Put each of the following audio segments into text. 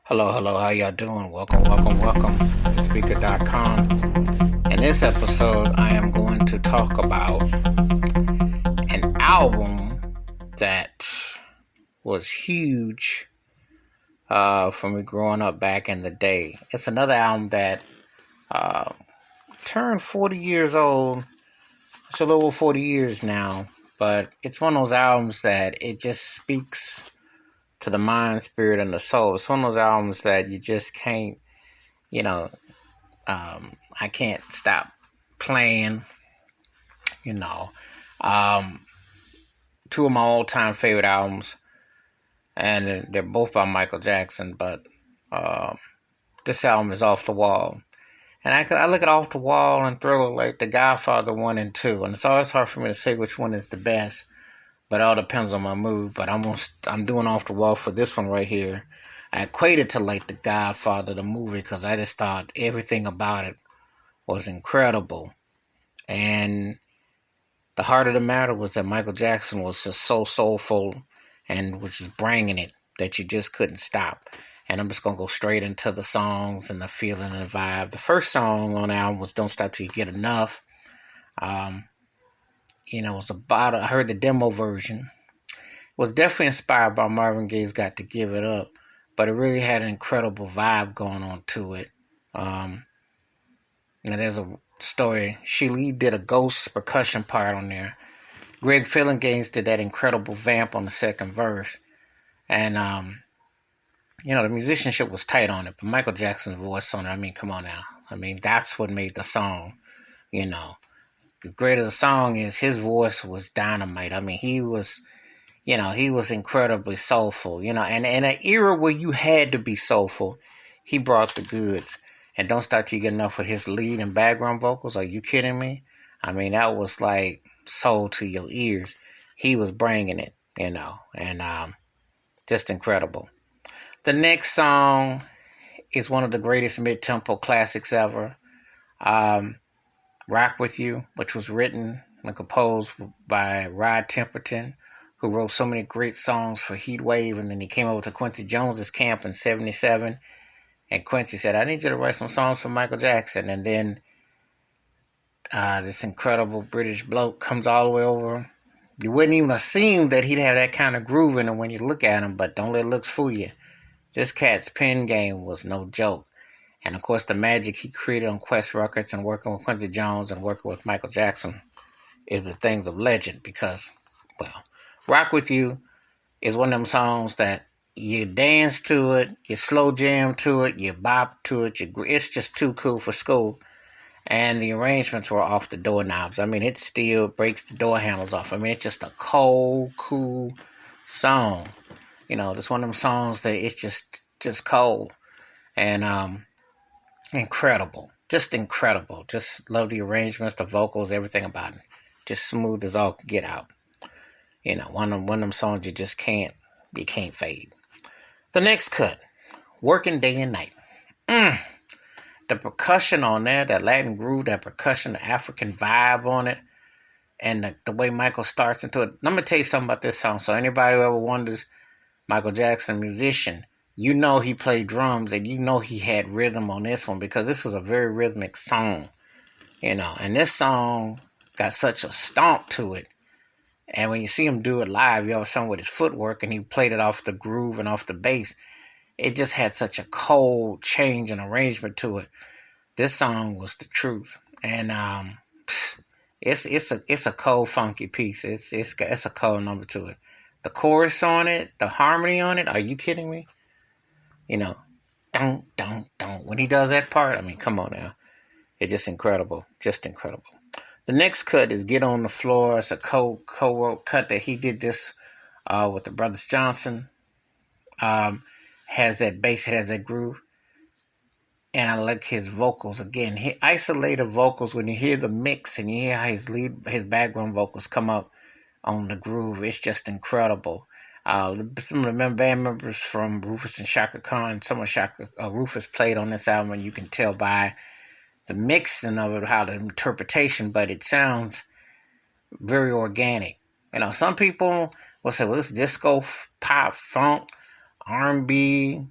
Hello, how y'all doing? Welcome to Spreaker.com. In this episode, I am going to talk about an album that was huge for me growing up back in the day. It's another album that turned 40 years old. It's a little over 40 years now, but it's one of those albums that it just speaks to the mind, spirit, and the soul. It's one of those albums that you just can't, I can't stop playing, two of my all-time favorite albums, and they're both by Michael Jackson, but this album is Off the Wall. And I look at Off the Wall and Thriller like The Godfather 1 and 2, and it's always hard for me to say which one is the best. But it all depends on my mood. But I'm doing Off the Wall for this one right here. I equated to like The Godfather, the movie, because I just thought everything about it was incredible. And the heart of the matter was that Michael Jackson was just so soulful and was just bringing it that you just couldn't stop. And I'm just going to go straight into the songs and the feeling and the vibe. The first song on the album was Don't Stop Till You Get Enough. It was I heard the demo version. It was definitely inspired by Marvin Gaye's Got to Give It Up, but it really had an incredible vibe going on to it. And there's a story. Sheila did a ghost percussion part on there. Greg Fillinganes did that incredible vamp on the second verse. And, the musicianship was tight on it, but Michael Jackson's voice on it, come on now. That's what made the song, As great as the song is, his voice was dynamite. He was incredibly soulful, and in an era where you had to be soulful, he brought the goods. And Don't Stop Till You Get Enough with his lead and background vocals. Are you kidding me? That was like soul to your ears. He was bringing it, and just incredible. The next song is one of the greatest mid-tempo classics ever. Rock With You, which was written and composed by Rod Temperton, who wrote so many great songs for Heatwave, and then he came over to Quincy Jones's camp in 1977, and Quincy said, I need you to write some songs for Michael Jackson, and then this incredible British bloke comes all the way over. You wouldn't even assume that he'd have that kind of groove in him when you look at him, but don't let looks fool you. This cat's pen game was no joke. And, of course, the magic he created on Quest Records and working with Quincy Jones and working with Michael Jackson is the things of legend because, Rock With You is one of them songs that you dance to it, you slow jam to it, you bop to it. It's just too cool for school. And the arrangements were off the doorknobs. It still breaks the door handles off. It's just a cold, cool song. It's one of them songs that it's just cold. And, incredible. Just incredible. Just love the arrangements, the vocals, everything about it. Just smooth as all get out. One of them songs you just can't fade. The next cut, Working Day and Night. The percussion on there, that Latin groove, that percussion, the African vibe on it, and the way Michael starts into it. Let me tell you something about this song. So anybody who ever wonders, Michael Jackson, musician, he played drums and he had rhythm on this one because this was a very rhythmic song, and this song got such a stomp to it. And when you see him do it live, you have a song with his footwork and he played it off the groove and off the bass. It just had such a cold change and arrangement to it. This song was the truth. And, it's a cold, funky piece. It's a cold number to it. The chorus on it, the harmony on it. Are you kidding me? Don't. When he does that part, come on now. It's just incredible. Just incredible. The next cut is Get on the Floor. It's a co-wrote cut that he did this with the Brothers Johnson. Has that bass, it has that groove. And I like his vocals again. He isolated vocals when you hear the mix and you hear how his background vocals come up on the groove. It's just incredible. Some of the band members from Rufus and Shaka Khan, some of Rufus played on this album, and you can tell by the mixing of it, how the interpretation, but it sounds very organic. Some people will say, well, it's disco, pop, funk, R&B,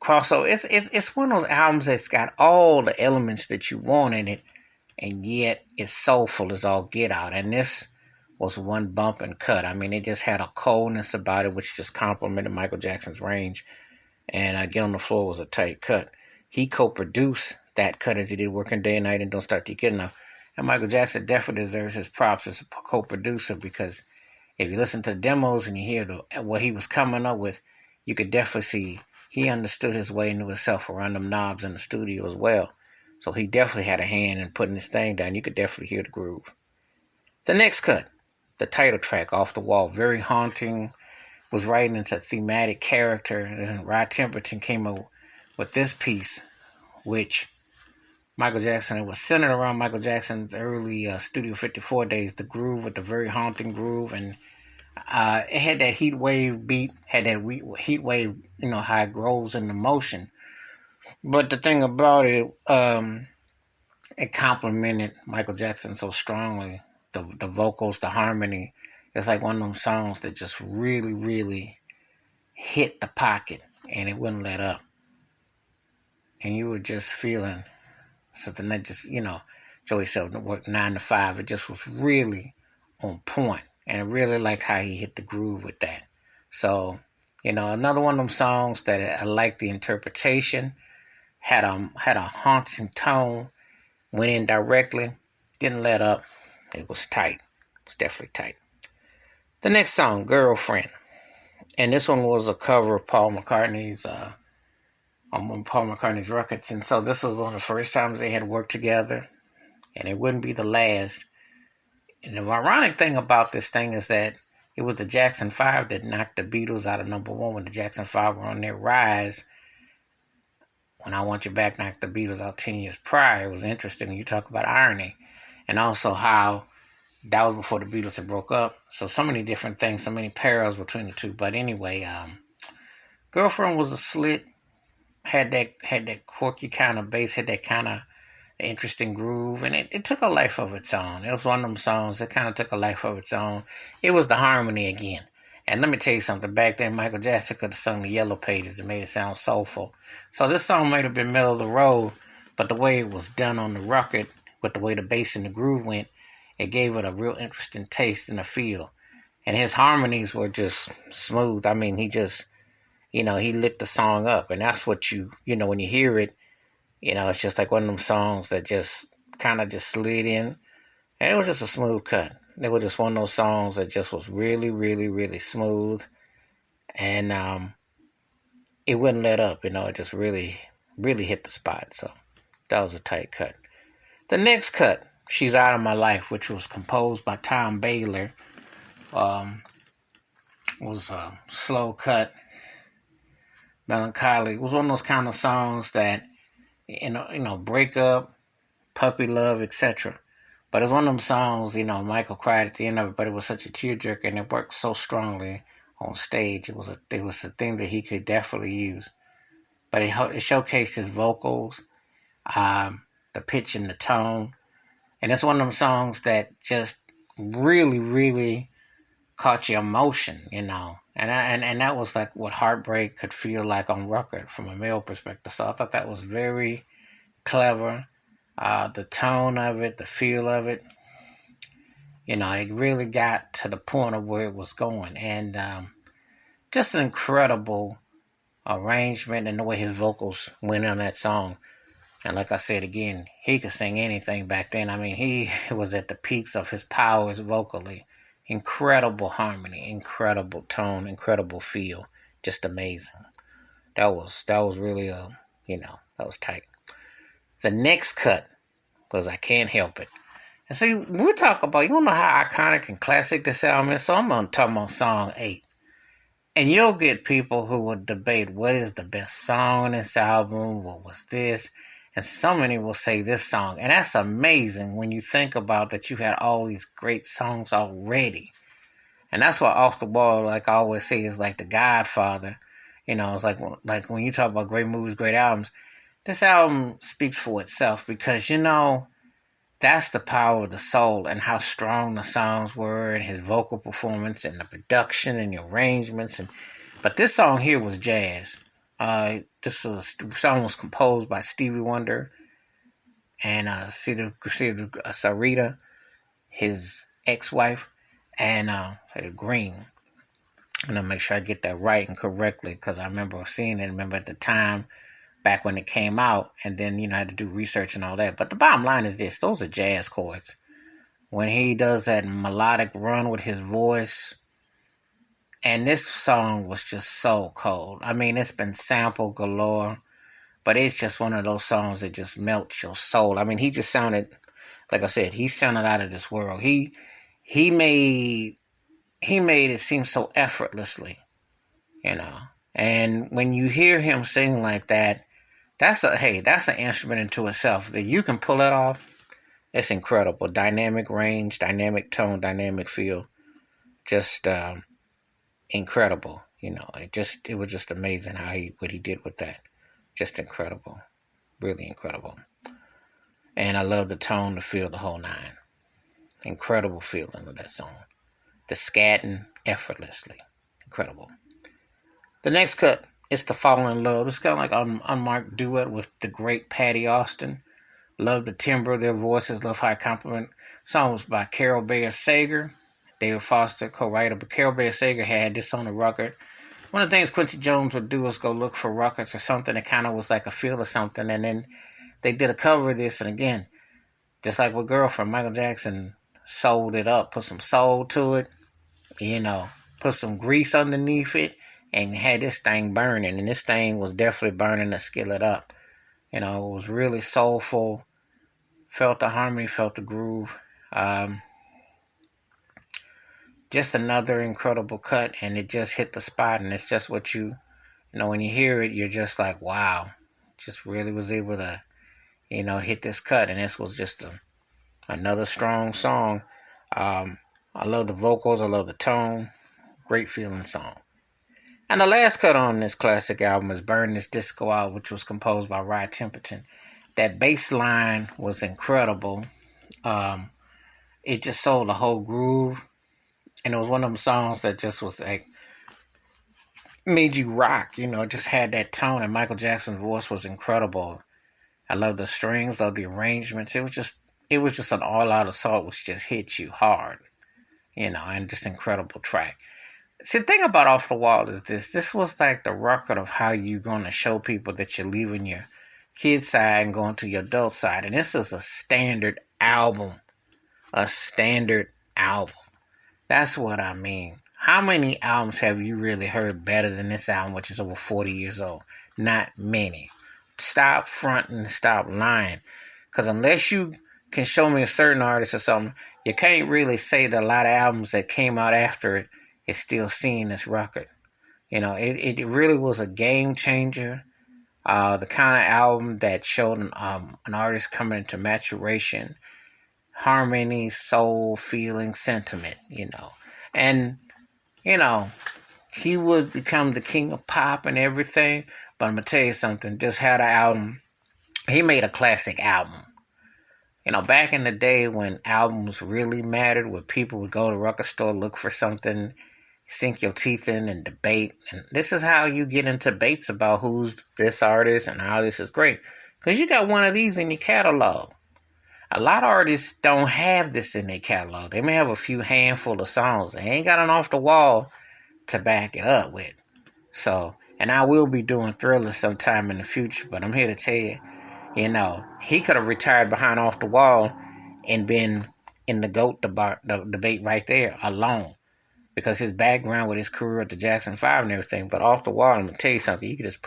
crossover. It's one of those albums that's got all the elements that you want in it, and yet it's soulful as all get out. And this was one bump and cut. I mean, it just had a coldness about it, which just complimented Michael Jackson's range. And Get on the Floor was a tight cut. He co-produced that cut as he did Working Day and Night and Don't Start Till You Get Enough. And Michael Jackson definitely deserves his props as a co-producer, because if you listen to the demos and you hear what he was coming up with, you could definitely see he understood his way into himself around them knobs in the studio as well. So he definitely had a hand in putting this thing down. You could definitely hear the groove. The next cut, the title track, Off the Wall, very haunting, was writing into thematic character. And Rod Temperton came up with this piece, which Michael Jackson, it was centered around Michael Jackson's early Studio 54 days, the groove with the very haunting groove. And it had that heat wave beat, had that heat wave, how it grows into motion. But the thing about it, it complimented Michael Jackson so strongly. The vocals, the harmony. It's like one of them songs that just really, really hit the pocket and it wouldn't let up. And you were just feeling something that just, Joey said worked 9 to 5. It just was really on point. And I really liked how he hit the groove with that. So, another one of them songs that I liked the interpretation, had a haunting tone, went in directly, didn't let up. It was tight. It was definitely tight. The next song, Girlfriend. And this one was a cover of Paul McCartney's on Paul McCartney's records. And so this was one of the first times they had worked together. And it wouldn't be the last. And the ironic thing about this thing is that it was the Jackson 5 that knocked the Beatles out of number 1 when the Jackson 5 were on their rise. When I Want You Back knocked the Beatles out 10 years prior. It was interesting. You talk about irony. And also how that was before the Beatles had broke up. So many different things, so many parallels between the two. But anyway, Girlfriend was a slick, had that quirky kind of bass, had that kind of interesting groove, and it took a life of its own. It was one of them songs that kind of took a life of its own. It was the harmony again. And let me tell you something, back then Michael Jackson could have sung the Yellow Pages and made it sound soulful. So this song might have been middle of the road, but the way it was done on the record, with the way the bass and the groove went, it gave it a real interesting taste and a feel. And his harmonies were just smooth. I mean, he just, he lit the song up. And that's what when you hear it, it's just like one of them songs that just kind of just slid in. And it was just a smooth cut. It was just one of those songs that just was really, really, really smooth. And it wouldn't let up, it just really, really hit the spot. So that was a tight cut. The next cut, She's Out of My Life, which was composed by Tom Baylor, was a slow cut, melancholy. It was one of those kind of songs that, break up, puppy love, etc. But it's one of them songs, Michael cried at the end of it, but it was such a tearjerker and it worked so strongly on stage. It was a thing that he could definitely use. But it showcased his vocals, the pitch and the tone. And it's one of them songs that just really, really caught your emotion, And that was like what heartbreak could feel like on record from a male perspective. So I thought that was very clever. The tone of it, the feel of it, it really got to the point of where it was going. And just an incredible arrangement and the way his vocals went on that song. And like I said again, he could sing anything back then. I mean, he was at the peaks of his powers vocally. Incredible harmony, incredible tone, incredible feel. Just amazing. That was really, that was tight. The next cut, because I can't help it. And see, we'll talk about, you don't know how iconic and classic this album is, so I'm going to talk about song 8. And you'll get people who will debate what is the best song on this album, what was this, and so many will say this song. And that's amazing when you think about that you had all these great songs already. And that's why Off the Wall, like I always say, is like the Godfather. It's like when you talk about great movies, great albums, this album speaks for itself because, that's the power of the soul and how strong the songs were and his vocal performance and the production and the arrangements. But this song here was jazz. This song was composed by Stevie Wonder and Sarita, his ex-wife, and Green. And I'll make sure I get that right and correctly, because I remember seeing it. Remember at the time, back when it came out, and then, I had to do research and all that. But the bottom line is this: those are jazz chords. When he does that melodic run with his voice, and this song was just so cold. I mean, it's been sampled galore, but it's just one of those songs that just melts your soul. I mean, he just sounded, like I said, he sounded out of this world. He made it seem so effortlessly, And when you hear him sing like that, that's an instrument into itself. That you can pull it off. It's incredible. Dynamic range, dynamic tone, dynamic feel. Just incredible. It was just amazing what he did with that. Just incredible. Really incredible. And I love the tone, the feel, the whole nine. Incredible feeling of that song. The scatting effortlessly. Incredible. The next cut is The Falling in Love. It's kind of like an unmarked duet with the great Patty Austin. Love the timbre of their voices. Love how it compliment. Song was by Carol Bayer Sager. David Foster, co-writer. But Carol Bayer Sager had this on the record. One of the things Quincy Jones would do was go look for records or something that kind of was like a feel of something. And then they did a cover of this. And again, just like with Girlfriend, Michael Jackson sold it up. Put some soul to it. Put some grease underneath it. And had this thing burning. And this thing was definitely burning the skillet up. It was really soulful. Felt the harmony, felt the groove. Just another incredible cut, and it just hit the spot. And it's just what when you hear it, you're just like, wow. Just really was able to, hit this cut. And this was just another strong song. I love the vocals. I love the tone. Great feeling song. And the last cut on this classic album is Burn This Disco Out, which was composed by Rod Temperton. That bass line was incredible. It just sold the whole groove. And it was one of them songs that just was like, made you rock, just had that tone. And Michael Jackson's voice was incredible. I love the strings, love the arrangements. It was just an all-out assault which just hit you hard, and just incredible track. See, the thing about Off the Wall is this was like the record of how you're going to show people that you're leaving your kid side and going to your adult side. And this is a standard album. A standard album. That's what I mean. How many albums have you really heard better than this album, which is over 40 years old? Not many. Stop fronting, stop lying. Because unless you can show me a certain artist or something, you can't really say that a lot of albums that came out after it is still seeing this record. It really was a game changer. The kind of album that showed an artist coming into maturation, harmony, soul, feeling, sentiment, And, he would become the king of pop and everything. But I'm going to tell you something. Just had an album. He made a classic album. Back in the day when albums really mattered, where people would go to the record store, look for something, sink your teeth in and debate. And this is how you get into debates about who's this artist and how this is great. Because you got one of these in your catalog. A lot of artists don't have this in their catalog. They may have a few handful of songs. They ain't got an Off the Wall to back it up with. So, and I will be doing Thriller sometime in the future. But I'm here to tell you, he could have retired behind Off the Wall and been in the GOAT debate right there alone. Because his background with his career at the Jackson 5 and everything. But Off the Wall, I'm going to tell you something. You could just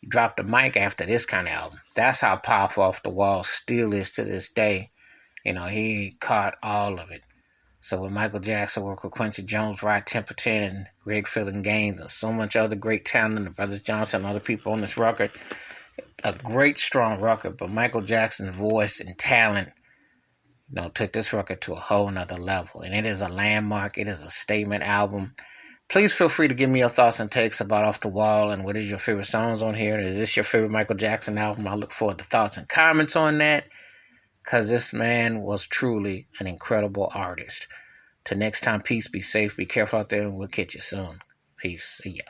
drop the mic after this kind of album. That's how powerful Off the Wall still is to this day. He caught all of it. So with Michael Jackson, work with Quincy Jones, Rod Temperton, and Greg Filling Gaines, and so much other great talent, the Brothers Johnson and other people on this record. A great, strong record. But Michael Jackson's voice and talent took this record to a whole nother level. And it is a landmark. It is a statement album. Please feel free to give me your thoughts and takes about Off the Wall and what is your favorite songs on here. Is this your favorite Michael Jackson album? I look forward to thoughts and comments on that, because this man was truly an incredible artist. Till next time, peace, be safe, be careful out there, and we'll catch you soon. Peace. See ya.